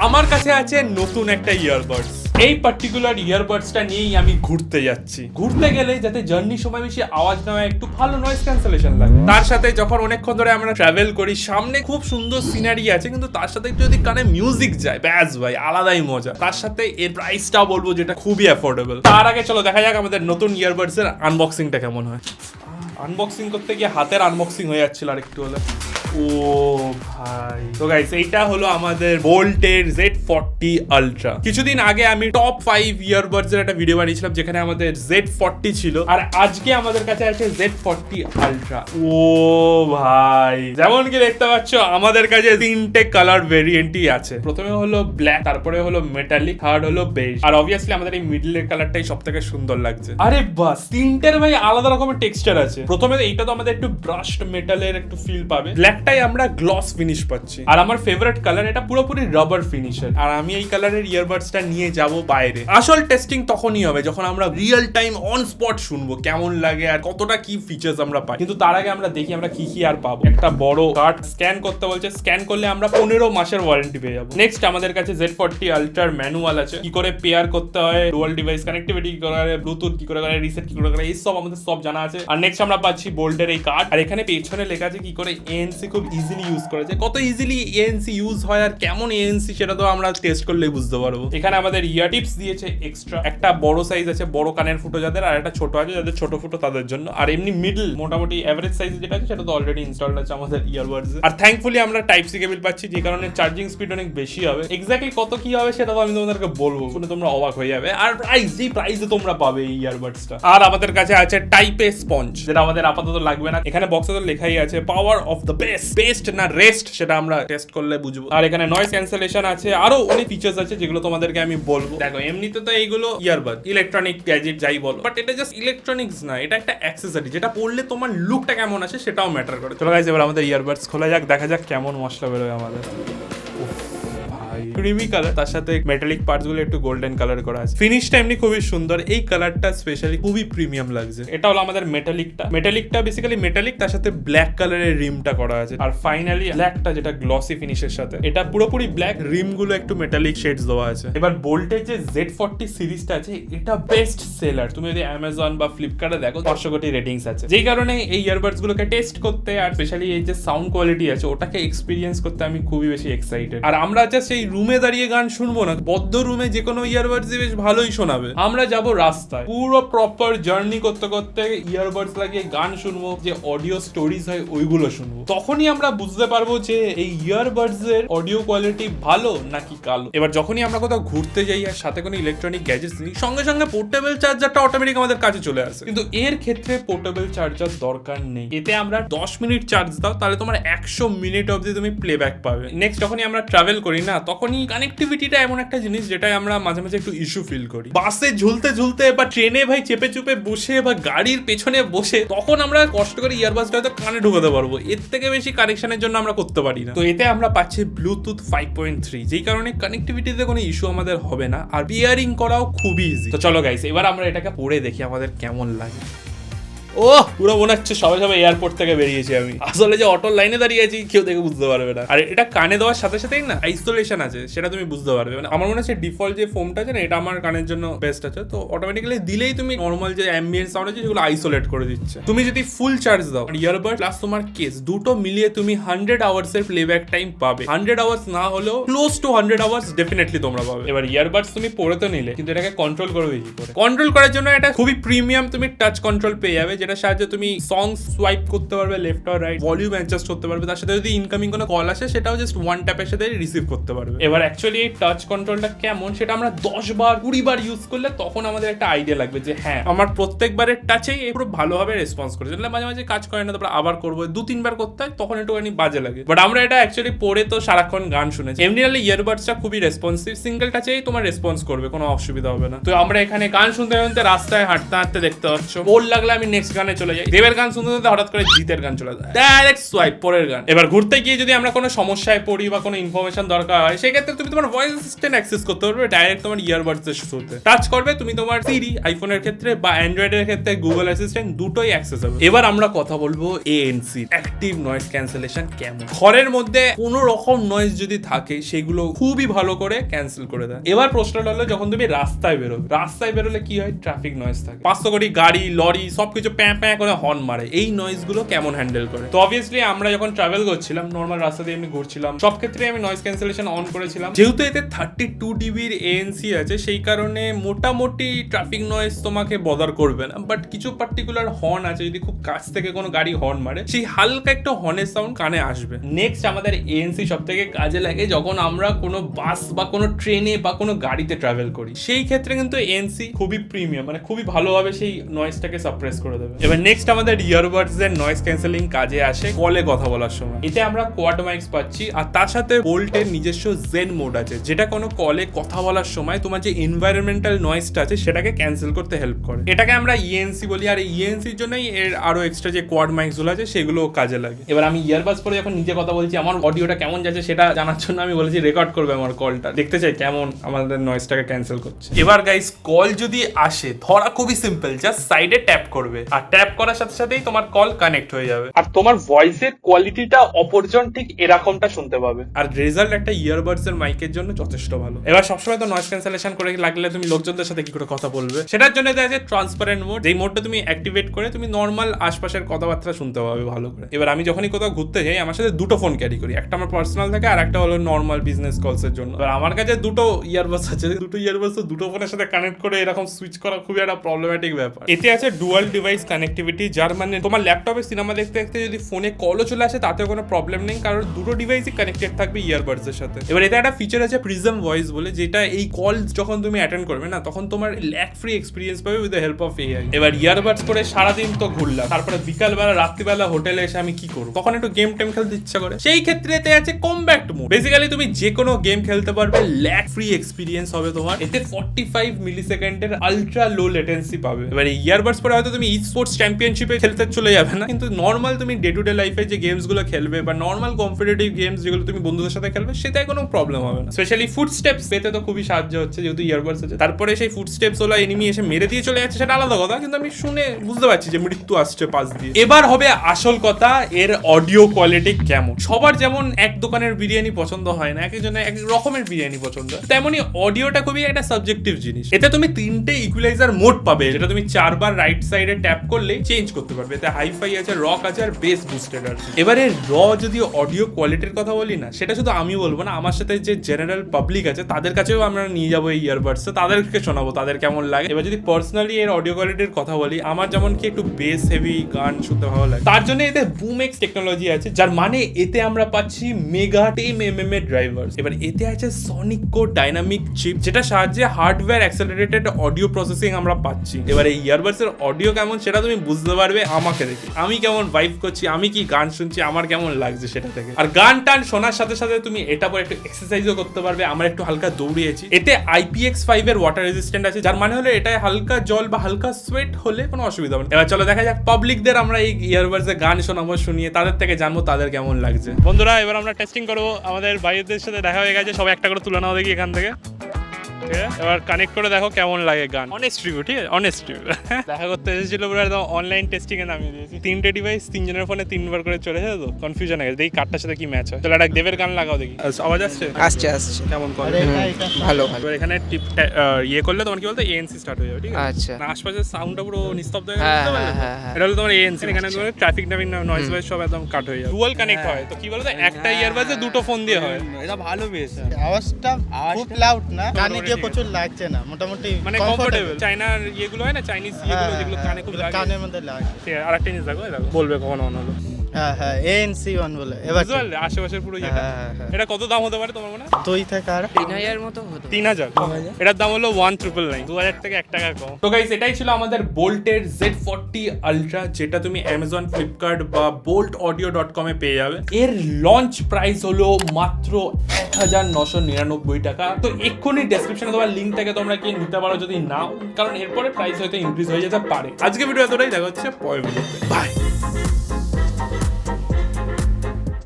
আমার কাছে আছে নতুন একটা ইয়ারবাডস। এই পার্টিকুলার ইয়ারবাডসটা নিয়েই আমি ঘুরতে যাচ্ছি। ঘুরতে গেলে যাতে জার্নির সময় বেশি আওয়াজ না হয়, একটু ভালো নয়েজ ক্যান্সেলেশন লাগে। তার সাথে যখন অনেকক্ষণ ধরে আমরা ট্রাভেল করি, সামনে খুব সুন্দর সিনারি আছে, কিন্তু তার সাথে যদি কানে মিউজিক যায়, ব্যাস ভাই আলাদাই মজা। তার সাথে এর প্রাইসটাও বলবো যেটা খুবই অ্যাফোর্ডেবল। তার আগে চলো দেখা যাক আমাদের নতুন ইয়ারবাডস এর আনবক্সিংটা কেমন হয়। আনবক্সিং করতে গিয়ে হাতের আনবক্সিং হয়ে যাচ্ছিল আর একটু হলে। ও ভাই, তো গাইস এইটা হলো আমাদের বোল্টের Z40 Ultra। কিছুদিন আগে আমি টপ 5 ইয়ারবাডস এর একটা ভিডিও বানিয়েছিলাম যেখানে আমাদের Z40 ছিল, আর আজকে আমাদের কাছে আছে Z40 Ultra। ও ভাই, যেমন কি দেখতে পাচ্ছ আমাদের কাছে তিনটে কালার ভেরিয়েন্টই আছে। প্রথমে হলো ব্ল্যাক, তারপরে হলো মেটালিক, থার্ড হলো বেজ, আর অবভিয়াসলি আমাদের এই মিডলের কালারটাই সবথেকে সুন্দর লাগছে। আরে বাস, তিনটের ভাই আলাদা রকমের টেক্সচার আছে। প্রথমে এইটা তো আমাদের একটু ব্রাশড মেটালের একটু ফিল পাবে, ব্ল্যাকটাই আমরা গ্লস ফিনিশ পাচ্ছি, আর আমার ফেভারিট কালার এটা পুরোপুরি রাবার ফিনিশের। আর আমি এই কালারের ইয়ারবাডসটা নিয়ে যাব বাইরে। আসল টেস্টিং তখনই হবে যখন আমরা রিয়েল টাইম অন স্পট শুনবো কেমন লাগে আর কতটা কি ফিচার্স আমরা পাই। কিন্তু তার আগে আমরা দেখি আমরা কি কি আর পাবো। একটা বড় কার্ড স্ক্যান করতে বলছে, স্ক্যান করলে আমরা 15 মাসের ওয়ারেন্টি পেয়ে যাবো। নেক্সট আমাদের কাছে Z40 Ultra ম্যানুয়াল আছে, কি করে পেয়ার করতে হয়, ডুয়াল ডিভাইস কানেক্টিভিটি কি করে, ব্লুটুথ কি করে, রিসেট কি করে, এই সব আমাদের সব জানা আছে। আর নেক্সট আমরা পাচ্ছি বোল্টের এই কার্ড, আর এখানে পেছনে লেখা আছে কি করে ANC খুব ইজিলি ইউজ করা যায়। কত ইজিলি ANC ইউজ হয় আর কেমন ANC সেটা তো আমরা টেস্ট করলেই বুঝতে পারবো। এখানে আমাদের ইয়ার টিপস দিয়েছে এক্সট্রা, একটা বড় সাইজ আছে বড় কানের ফুটো যাদের, আর একটা ছোট আছে যাদের ছোট ফুটো তাদের জন্য। আর এমনি মিডল মোটামুটি এভারেজ সাইজ যেটা আছে সেটা তো অলরেডি ইনস্টলড আছে আমাদের ইয়ারবাডস। আর থ্যাঙ্কফুলি আমরা টাইপ সি কেবল পাচ্ছি, যে কারণে চার্জিং স্পিড অনেক বেশি হবে। এক্স্যাক্টলি কত কি হবে সেটা তো আমি তোমাদেরকে বলবো, শুনে তোমরা অবাক হয়ে যাবে। আর প্রাইস, যেই প্রাইসে তোমরা পাবে এই ইয়ারবাডসটা। আর আমাদের কাছে আছে টাইপ এ স্পঞ্জ, যেটা আমাদের আপাতত লাগবে না। এখানে বক্সে তো লেখাই আছে পাওয়ার অফ দ্য বেস্ট না রেস্ট, সেটা আমরা টেস্ট করলে বুঝবো। আর এখানে নয়েজ ক্যান্সেলেশন আছে, আরো অনেক ফিচার্স আছে যেগুলো তোমাদেরকে আমি বলবো। দেখো এমনিতে তো এইগুলো ইয়ারবাড, ইলেকট্রনিক গ্যাজেট যাই বলো, বাট এটা জাস্ট ইলেকট্রনিক্স না, এটা একটা অ্যাক্সেসরি যেটা পড়লে তোমার লুকটা কেমন আছে সেটাও ম্যাটার করে। চলো গাইস, এবার আমাদের ইয়ারবাডস খোলা যাক, দেখা যাক কেমন মশলা বেরোয় আমাদের। ক্রিমি কালার, তার সাথে মেটালিক পার্টস গুলো একটু গোল্ডেন কালার করা আছে। ফিনিশটা এমনি খুবই সুন্দর, এই কালারটা স্পেশালি খুবই প্রিমিয়াম লাগছে। এটা হলো আমাদের মেটালিকটা বেসিক্যালি মেটালিক, তার সাথে ব্ল্যাক কালারের রিমটা করা আছে। আর ফাইনালি ব্ল্যাকটা যেটা গ্লসি ফিনিশের সাথে, এটা পুরোপুরি ব্ল্যাক, রিম গুলো একটু মেটালিক শেডস দেওয়া আছে। এবার বোল্টের যে Z40 সিরিজটা আছে এটা বেস্ট সেলার। তুমি যদি অ্যামাজন বা ফ্লিপকার্টে দেখো 500 কোটি রেটিংস আছে, যেই কারণে এই ইয়ারবাডস গুলোকে টেস্ট করতে আর স্পেশালি এই যে সাউন্ড কোয়ালিটি আছে ওটাকে এক্সপিরিয়েন্স করতে আমি খুবই বেশি এক্সাইটেড। আর আমরা জাস্ট এই রুমে দাঁড়িয়ে গান শুনবো না, বদ্ধ রুমে যে কোনো ইয়ারবাডস বেশ ভালোই শোনাবে। আমরা যাব রাস্তায়, পুরো প্রপার জার্নি করতে করতে ইয়ারবাডস লাগিয়ে গান শুনবো, যে অডিও স্টোরিজ হয় ওইগুলো শুনবো। তখনই আমরা বুঝতে পারবো যে এই ইয়ারবাডস এর অডিও কোয়ালিটি ভালো নাকি কালো। এবার যখনই আমরা কোথাও ঘুরতে যাই আর সাথে কোনো ইলেকট্রনিক গ্যাজেটস নিই, সঙ্গে সঙ্গে পোর্টেবল চার্জারটা অটোমেটিক আমাদের কাছে চলে আসে। কিন্তু এর ক্ষেত্রে পোর্টেবল চার্জার দরকার নেই। এতে আমরা 10 মিনিট চার্জ দাও, তাহলে তোমার 100 মিনিট অবধি তুমি প্লেব্যাক পাবে। নেক্সট যখনই আমরা ট্রাভেল করি না, তখনই কানেক্টিভিটিটা এমন একটা জিনিস যেটাই আমরা মাঝে মাঝে একটু ইস্যু ফিল করি। বাসে ঝুলতে ঝুলতে বা ট্রেনে ভাই চেপে চুপে বসে বা গাড়ির পেছনে বসে, তখন আমরা কষ্ট করে ইয়ারবাডসটা হয়তো কানে ঢুকাতে পারবো, এর থেকে বেশি কানেকশনের জন্য আমরা করতে পারি না। তো এতে আমরা পাচ্ছি ব্লুটুথ 5.3, যেই কারণে কানেক্টিভিটিতে কোনো ইস্যু আমাদের হবে না, আর পেয়ারিং করাও খুবই ইজি। তো চলো গাইস, এবার আমরা এটাকে পড়ে দেখি আমাদের কেমন লাগে। ও পুরো মনে হচ্ছে সবাই এয়ারপোর্ট থেকে বেরিয়েছি আমি। আসলে যে অটো লাইনে দাঁড়িয়ে আছি কেউ দেখে বুঝতে পারবে না। আর এটা কানে দেওয়ার সাথে সাথেই না আইসোলেশন আছে, সেটা তুমি বুঝতে পারবে। মানে আমার মনে হচ্ছে ডিফল্ট যে ফোমটা আছে না, এটা আমার কানের জন্য বেস্ট আছে। তো অটোমেটিক্যালি দিলেই তুমি নর্মাল যে অ্যাম্বিয়েন্ট সাউন্ড আছে সেগুলো আইসোলেট করে দিচ্ছে। তুমি যদি ফুল চার্জ দাও, ইয়ারবাড প্লাস তোমার কেস দুটো মিলিয়ে তুমি 100 আওয়ার্স এর প্লেব্যাক টাইম পাবে। 100 আওয়ার্স না হলেও ক্লোজ টু 100 আওয়ার্স ডেফিনেটলি তোমরা পাবে। এবার ইয়ারবাডস তুমি পরে তো নিলে, কিন্তু এটাকে কন্ট্রোল করবে কি করে? কন্ট্রোল করার জন্য এটা খুবই প্রিমিয়াম তুমি টাচ কন্ট্রোল পেয়ে যাবে, যেটা সাহায্যে তুমি সং সোয়াইপ করতে পারবে লেফট আর রাইট, ভলিউম অ্যাডজাস্ট করতে পারবে। তার সাথে যদি ইনকামিং কোনো কল আসে সেটাও জাস্ট ওয়ান ট্যাপের সাথে রিসিভ করতে পারবে। এবার অ্যাকচুয়ালি এই টাচ কন্ট্রোলটা কেমন সেটা আমরা 10 বার 20 বার ইউজ করলে তখন আমাদের একটা আইডিয়া লাগবে যে হ্যাঁ আমার প্রত্যেকবারের টাচেই পুরো ভালোভাবে রেসপন্স করে। যেটা মাঝে মাঝে কাজ করে না, তারপর আবার করবো, 2-3 বার করতে হয়, তখন একটুখানি বাজে লাগে। বাট আমরা এটা অ্যাকচুয়ালি পরে তো সারাক্ষণ গান শুনেছি। এমনি হলে ইয়ারবাডসটা খুবই রেসপন্সিভ, সিঙ্গেল টাচেই তোমার রেসপন্স করবে, কোনো অসুবিধা হবে না। তো আমরা এখানে গান শুনতে শুনতে রাস্তায় হাঁটতে হাঁটতে দেখতে পাচ্ছ, বোর লাগলে আমি নেক্সট গানে চলে যাই, দেবের গান শুনতে শুনতে হঠাৎ করে জিতের গান চলে যায়, ডাইরেক্ট সোয়াইপ পরের গান। এবার ঘুরতে গিয়ে যদি আমরা কোনো সমস্যায় পড়ি বা কোনো ইনফরমেশন দরকার হয়, সেক্ষেত্রে তুমি তোমার ভয়েস অ্যাসিস্ট্যান্ট অ্যাক্সেস করতে পারবে ডাইরেক্ট তোমার ইয়ারবাডস এর থ্রুতে। টাচ করবে তুমি তোমার সিরি আইফোনের ক্ষেত্রে বা অ্যান্ড্রয়েডের ক্ষেত্রে গুগল অ্যাসিস্ট্যান্ট দুটোই অ্যাক্সেস হবে। এবার আমরা কথা বলবো এএনসি, অ্যাক্টিভ নয়েজ ক্যান্সেলেশন কেমন। ঘরের মধ্যে কোনো রকম নয়েজ যদি থাকে সেগুলো খুবই ভালো করে ক্যান্সেল করে দেয়। এবার প্রশ্নটা হলো, যখন তুমি রাস্তায় বেরোলে কি হয়, ট্রাফিক নয়েজ থাকে, 500 কোটি গাড়ি লরি সবকিছু প্যাঁ প্যাঁ করে হর্ন মারে, এই নয়েজ গুলো কেমন হ্যান্ডেল করে। তো অবভিয়াসলি আমরা যখন ট্রাভেল করছিলাম, নর্মাল রাস্তা দিয়ে এমনি ঘুরছিলাম, সব ক্ষেত্রে আমি নয়েজ ক্যান্সেলেশন অন করেছিলাম। যেহেতু এতে 32 ডিবির এএনসি আছে, সেই কারণে মোটামুটি ট্রাফিক নয়েজ তোমাকে বদার করবে না। বাট কিছু পার্টিকুলার হর্ন আছে, যদি খুব কাছ থেকে কোনো গাড়ি হর্ন মারে, সেই হালকা একটা হর্নের সাউন্ড কানে আসবে। নেক্সট আমাদের এএনসি সব থেকে কাজে লাগে যখন আমরা কোনো বাস বা কোনো ট্রেনে বা কোনো গাড়িতে ট্রাভেল করি, সেই ক্ষেত্রে কিন্তু এএনসি খুবই প্রিমিয়াম, মানে খুবই ভালোভাবে সেই নয়েজটাকে সাপ্রেস করে দেবে। এবার নেক্সট আমাদের ইয়ারবাডস এর নয়েজ ক্যান্সেলিং কাজে আসে কলে কথা বলার সময়। এতে আমরা কোয়াড মাইক্স পাচ্ছি, আর তার সাথে বোল্টের নিজস্ব জেন মোড আছে, যেটা কোনো কলে কথা বলার সময় তোমার যে এনভায়রনমেন্টাল নয়েজটা আছে সেটাকে ক্যান্সেল করতে হেল্প করে। এটাকে আমরা ইএনসি বলি, আর ইএনসির জন্যই এর আরো এক্সট্রা যে কোয়াড মাইক্স গুলো আছে সেগুলো কাজে লাগে। এবার আমি ইয়ারবাডস পরে যখন নিজে কথা বলছি, আমার অডিওটা কেমন যাচ্ছে সেটা জানার জন্য আমি বলেছি রেকর্ড করবে আমার কলটা, দেখতে চাই কেমন আমাদের নয়েজটাকে ক্যান্সেল করছে। এবার গাইস, কল যদি আসে, ধরা খুবই সিম্পল, জাস্ট সাইডে ট্যাপ করবে, আর ট্যাপ করার সাথে সাথেই তোমার কল কানেক্ট হয়ে যাবে, আর তোমার ভয়েসের কোয়ালিটিটা অপরজন ঠিক এরকমটা শুনতে পাবে। আর রেজাল্ট একটা ইয়ারবাডস এর মাইকের জন্য যথেষ্ট ভালো। এবার সবসময় তো নয়েজ ক্যান্সেলেশন করে লাগলে তুমি লোকজনদের সাথে কি করে কথা বলবে, সেটার জন্য দেখা যায় ট্রান্সপারেন্ট মোড, যেই মোডটা তুমি অ্যাক্টিভেট করে তুমি নর্মাল আশপাশের কথাবার্তা শুনতে পাবে ভালো করে। এবার আমি যখনই কোথাও ঘুরতে যাই, আমার সাথে দুটো ফোন ক্যারি করি, একটা আমার পার্সোনাল থাকে আর একটা হলো নর্মাল বিজনেস কলস এর জন্য। এবার আমার কাছে দুটো ইয়ারবাডস আছে, দুটো ইয়ারবাডস তো দুটো ফোনের সাথে কানেক্ট করে এরকম সুইচ করা খুবই একটা প্রবলেম্যাটিক ব্যাপার। এতে আছে ডুয়াল ডিভাইস কানেক্টিভিটি, যার মানে তোমার ল্যাপটপে সিনেমা দেখতে দেখতে যদি ফোনে কলও চলে আসে তাতেও কোনো প্রবলেম নেই, কারণ দুটো ডিভাইসই কানেক্টেড থাকবে ইয়ারবাডস এর সাথে। এবার এতে একটা ফিচার আছে প্রিজম ভয়েস বলে, যেটা এই কল যখন তুমি অ্যাটেন্ড করবে না, তখন তোমার ল্যাগ ফ্রি এক্সপিরিয়েন্স পাবে with the help of AI. এবার ইয়ারবাডস পরে সারাদিন তো ঘুরলাম, তারপরে বিকালবেলা রাত্রিবেলা হোটেলে এসে আমি কি করবো, তখন একটু গেম টেম খেলতে ইচ্ছা করে, সেই ক্ষেত্রে এতে আছে কমব্যাক্ট মোড। বেসিক্যালি তুমি যে কোনো গেম খেলতে পারবে, ল্যাগ ফ্রি এক্সপিরিয়েন্স হবে তোমার। এতে 45 মিলিসেকেন্ডের আলট্রা লো লেটেন্সি পাবে। এবার ইয়ারবাডস পরে হয়তো তুমি স্পোর্টস চ্যাম্পিয়নশিপে খেলতে চলে যাবে না, কিন্তু নর্মাল তুমি ডে টু ডে লাইফে যে গেমস গুলো খেলবে বা নর্মাল কম্পিটিটিভ গেমস যেগুলো তুমি বন্ধুদের সাথে খেলবে, সেটাই কোনো প্রবলেম হবে না। স্পেশালি ফুট স্টেপস পেতে তো খুবই সাহায্য হচ্ছে, যেহেতু ইয়ারবাডস আছে। তারপরে সেই ফুট স্টেপস ওলা এনিমি এসে মেরে দিয়ে চলে যাচ্ছে, সেটা আলাদা কথা, কিন্তু আমি শুনে বুঝতে পারছি যে মৃত্যু আসছে পাশ দিয়ে। এবার হবে আসল কথা, এর অডিও কোয়ালিটি কেমন। সবার যেমন এক দোকানের বিরিয়ানি পছন্দ হয় না, একজনের এক রকমের বিরিয়ানি পছন্দ, তেমনই অডিওটা খুবই একটা সাবজেক্টিভ জিনিস। এতে তুমি 3টে ইকুয়ালাইজার মোড পাবে, যেটা তুমি 4বার রাইট সাইডে ট্যাপ করলে চেঞ্জ করতে পারবে। এতে হাইফাই আছে, রক আছে, আর বেস বুস্টেড আছে। এবারে যদি অডিও কোয়ালিটির কথা বলি না, সেটা শুধু আমি বলবো না, আমার সাথে যে জেনারেল পাবলিক আছে তাদের কাছেও আমরা নিয়ে যাবো এই ইয়ারবাডস, তাদেরকে শোনাবো তাদের কেমন লাগে। এবার যদি পার্সোনালি এর অডিও কোয়ালিটির কথা বলি, আমার যেমন কি একটু বেস হেভি গান শুনতে ভালো লাগে, তার জন্য এতে বুম এক্স টেকনোলজি আছে, যার মানে এতে আমরা পাচ্ছি মেগা 10mm এর ড্রাইভার। এবার এতে আছে সনিক কোর ডাইনামিক চিপ, যেটা সাহায্যে হার্ডওয়্যার অ্যাক্সেলারেটেড অডিও প্রসেসিং আমরা পাচ্ছি। এবার এই ইয়ারবাডস এর অডিও কেমন সেটা তুমি বুঝতে পারবে আমাকে দেখে, আমি কেমন ভাইব করছি, আমি কি গান শুনছি, আমার কেমন লাগছে সেটা থেকে। আর গান টান শোনার সাথে সাথে তুমি এটা পরে একটু এক্সারসাইজও করতে পারবে। আমরা একটু হালকা দৌড়িয়েছি। এতে IPX5 এর ওয়াটার রেজিস্ট্যান্ট আছে, যার মানে হলো এটায় হালকা জল বা হালকা সোয়েট হলে কোনো অসুবিধা হবে না। এবার চলো দেখা যাক পাবলিকদের আমরা এই ইয়ারবাডস এ গান শোনাবো, শুনিয়ে তাদের থেকে জানবো তাদের কেমন লাগছে। বন্ধুরা, এবার আমরা টেস্টিং করবো। আমাদের ভাইদের সাথে দেখা হয়ে গেছে, সবাই একটা করে তুলে নাও দেখি এখান থেকে। এবার কানেক্ট করে দেখো কেমন লাগে গান। অনেস্ট রিভিউ, ঠিক আছে, অনেস্ট রিভিউ। দেখা করতে এসেছিল পুরো একদম অনলাইন টেস্টিং এ নামিয়ে দিয়েছি। 3টে ডিভাইস, 3জনের ফোনে 3বার করে চলেছে, তো কনফিউশন হয়ে গেছে, দেখি কারটার সাথে কি ম্যাচ হয়। চলো একটা দেবের গান লাগাও দেখি। আওয়াজ আসছে? আসছে। কেমন করে? ভালো। এবার এখানে টিপ ইয়ে করলে তোমার কি বলতো এএনসি স্টার্ট হয়ে যাবে, ঠিক আছে? আচ্ছা, আশপাশের সাউন্ডটা পুরো নিস্তব্ধ হয়ে গেছে, এটা হলো তোমার এএনসি। এখানে তোমার ট্রাফিক নয়েজ ওয়েজ সব একদম কাট হয়ে যাবে। ডুয়াল কানেক্ট হয়, তো কি বলতো একটা ইয়ারবাডসে দুটো ফোন দিয়ে হয়। এটা ভালো বেশ, আওয়াজটা খুব লাউড না, কানে গিয়ে প্রচুর লাগছে না, মোটামুটি মানে কমফোর্টেবল। চাইনার ইয়েগুলো হয় না, চাইনিজ ইয়েগুলো যেগুলো কানে খুব লাগে, কানের মধ্যে লাগে। ঠিক আছে, আরেকটা জিনিস দেখো, বলবে কখন অন হলো। হ্যাঁ ANC 1 বলে এবার বুঝতে পারলে আশেপাশের পুরো যেটা এটা কত দাম হতে পারে তোমার মনে হয়? 2 থেকে আর 3000 মতো হতো। 3000 এটার দাম হলো 1999 2000 থেকে 1 টাকা কম। তো গাইস এটাই ছিল আমাদের বোল্টের Z40 Ultra, যেটা তুমি অ্যামাজন, ফ্লিপকার্ট বা boltaudio.com এ পেয়ে যাবে। এর লঞ্চ প্রাইস হলো মাত্র 1999 টাকা। তো এক্ষুনি ডেসক্রিপশনে তোমার লিঙ্ক থেকে তোমরা কি নিতে পারো যদি নাও, কারণ এরপরে প্রাইস হয়তো ইনক্রিজ হয়ে যেতে পারে। আজকে ভিডিও এতটাই, দেখা হচ্ছে পরের ভিডিওতে, বাই।